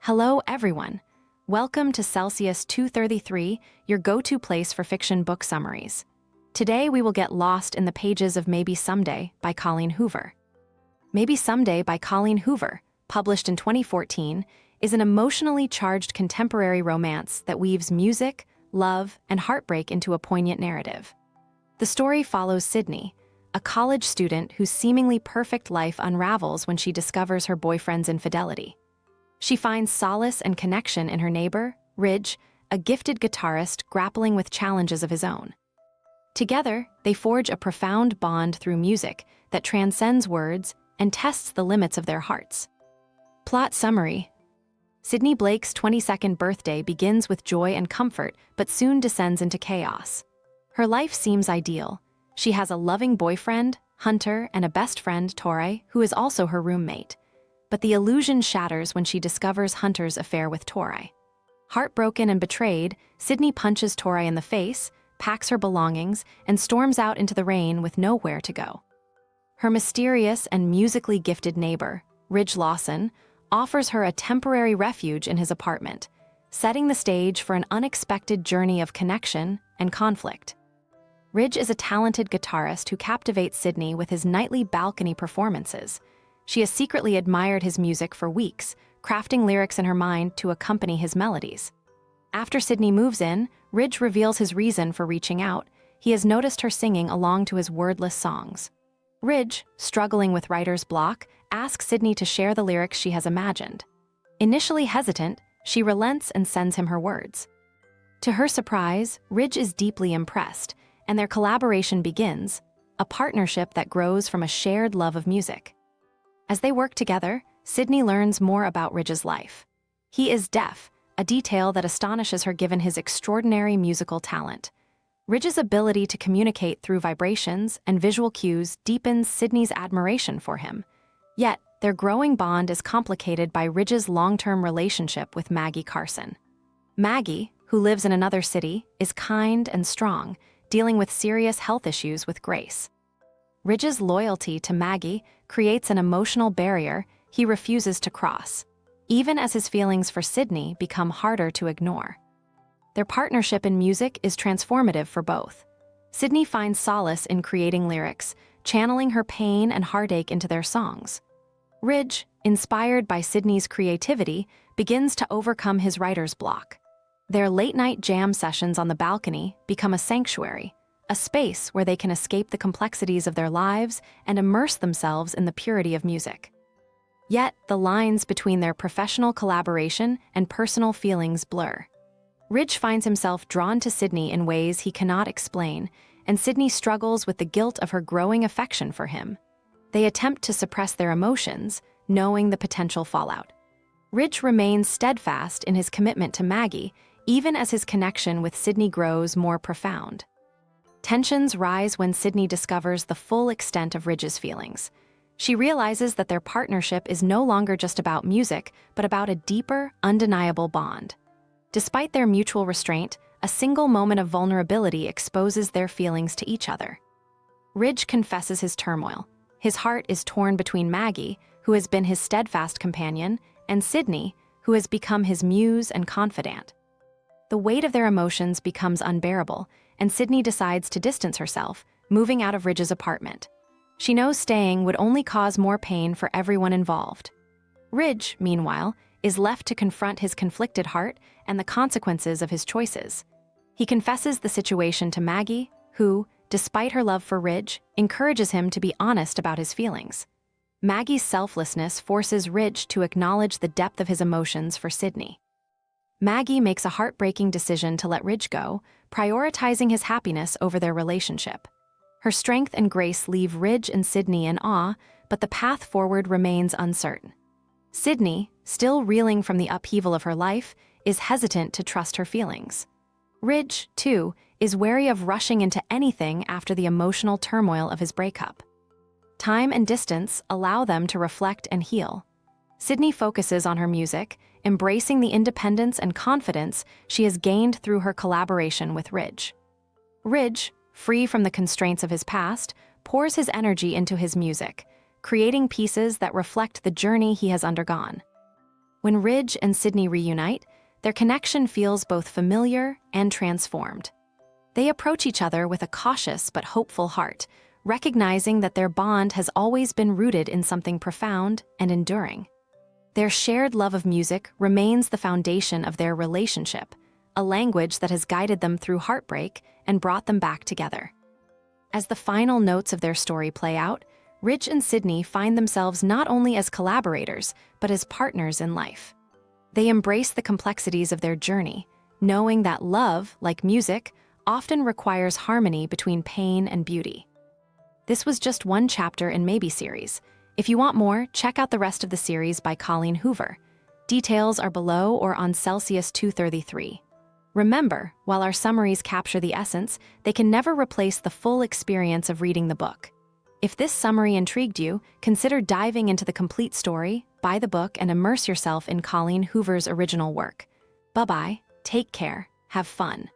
Hello, everyone. Welcome to Celsius 233, your go-to place for fiction book summaries. Today, we will get lost in the pages of Maybe Someday by Colleen Hoover. Maybe Someday by Colleen Hoover, published in 2014, is an emotionally charged contemporary romance that weaves music, love, and heartbreak into a poignant narrative. The story follows Sydney, a college student whose seemingly perfect life unravels when she discovers her boyfriend's infidelity. She finds solace and connection in her neighbor, Ridge, a gifted guitarist grappling with challenges of his own. Together, they forge a profound bond through music that transcends words and tests the limits of their hearts. Plot summary. Sydney Blake's 22nd birthday begins with joy and comfort, but soon descends into chaos. Her life seems ideal. She has a loving boyfriend, Hunter, and a best friend, Torrey, who is also her roommate. But the illusion shatters when she discovers Hunter's affair with Torrey. Heartbroken and betrayed, Sydney punches Torrey in the face, packs her belongings, and storms out into the rain with nowhere to go. Her mysterious and musically gifted neighbor, Ridge Lawson, offers her a temporary refuge in his apartment, setting the stage for an unexpected journey of connection and conflict. Ridge is a talented guitarist who captivates Sydney with his nightly balcony performances. She has secretly admired his music for weeks, crafting lyrics in her mind to accompany his melodies. After Sydney moves in, Ridge reveals his reason for reaching out. He has noticed her singing along to his wordless songs. Ridge, struggling with writer's block, asks Sydney to share the lyrics she has imagined. Initially hesitant, she relents and sends him her words. To her surprise, Ridge is deeply impressed, and their collaboration begins, a partnership that grows from a shared love of music. As they work together, Sydney learns more about Ridge's life. He is deaf, a detail that astonishes her given his extraordinary musical talent. Ridge's ability to communicate through vibrations and visual cues deepens Sydney's admiration for him. Yet, their growing bond is complicated by Ridge's long-term relationship with Maggie Carson. Maggie, who lives in another city, is kind and strong, dealing with serious health issues with grace. Ridge's loyalty to Maggie creates an emotional barrier he refuses to cross, even as his feelings for Sydney become harder to ignore. Their partnership in music is transformative for both. Sydney finds solace in creating lyrics, channeling her pain and heartache into their songs. Ridge, inspired by Sydney's creativity, begins to overcome his writer's block. Their late-night jam sessions on the balcony become a sanctuary, a space where they can escape the complexities of their lives and immerse themselves in the purity of music. Yet, the lines between their professional collaboration and personal feelings blur. Ridge finds himself drawn to Sydney in ways he cannot explain, and Sydney struggles with the guilt of her growing affection for him. They attempt to suppress their emotions, knowing the potential fallout. Ridge remains steadfast in his commitment to Maggie, even as his connection with Sydney grows more profound. Tensions rise when Sydney discovers the full extent of Ridge's feelings. She realizes that their partnership is no longer just about music, but about a deeper, undeniable bond. Despite their mutual restraint, a single moment of vulnerability exposes their feelings to each other. Ridge confesses his turmoil. His heart is torn between Maggie, who has been his steadfast companion, and Sydney, who has become his muse and confidant. The weight of their emotions becomes unbearable, and Sydney decides to distance herself, moving out of Ridge's apartment. She knows staying would only cause more pain for everyone involved. Ridge, meanwhile, is left to confront his conflicted heart and the consequences of his choices. He confesses the situation to Maggie, who, despite her love for Ridge, encourages him to be honest about his feelings. Maggie's selflessness forces Ridge to acknowledge the depth of his emotions for Sydney. Maggie makes a heartbreaking decision to let Ridge go, prioritizing his happiness over their relationship. Her strength and grace leave Ridge and Sydney in awe, but the path forward remains uncertain. Sydney, still reeling from the upheaval of her life, is hesitant to trust her feelings. Ridge, too, is wary of rushing into anything after the emotional turmoil of his breakup. Time and distance allow them to reflect and heal. Sydney focuses on her music, embracing the independence and confidence she has gained through her collaboration with Ridge. Ridge, free from the constraints of his past, pours his energy into his music, creating pieces that reflect the journey he has undergone. When Ridge and Sydney reunite, their connection feels both familiar and transformed. They approach each other with a cautious but hopeful heart, recognizing that their bond has always been rooted in something profound and enduring. Their shared love of music remains the foundation of their relationship, a language that has guided them through heartbreak and brought them back together. As the final notes of their story play out, Ridge and Sydney find themselves not only as collaborators, but as partners in life. They embrace the complexities of their journey, knowing that love, like music, often requires harmony between pain and beauty. This was just one chapter in Maybe series. If you want more, check out the rest of the series by Colleen Hoover. Details are below or on Celsius 233. Remember, while our summaries capture the essence, they can never replace the full experience of reading the book. If this summary intrigued you, consider diving into the complete story, buy the book, and immerse yourself in Colleen Hoover's original work. Bye-bye, take care, have fun.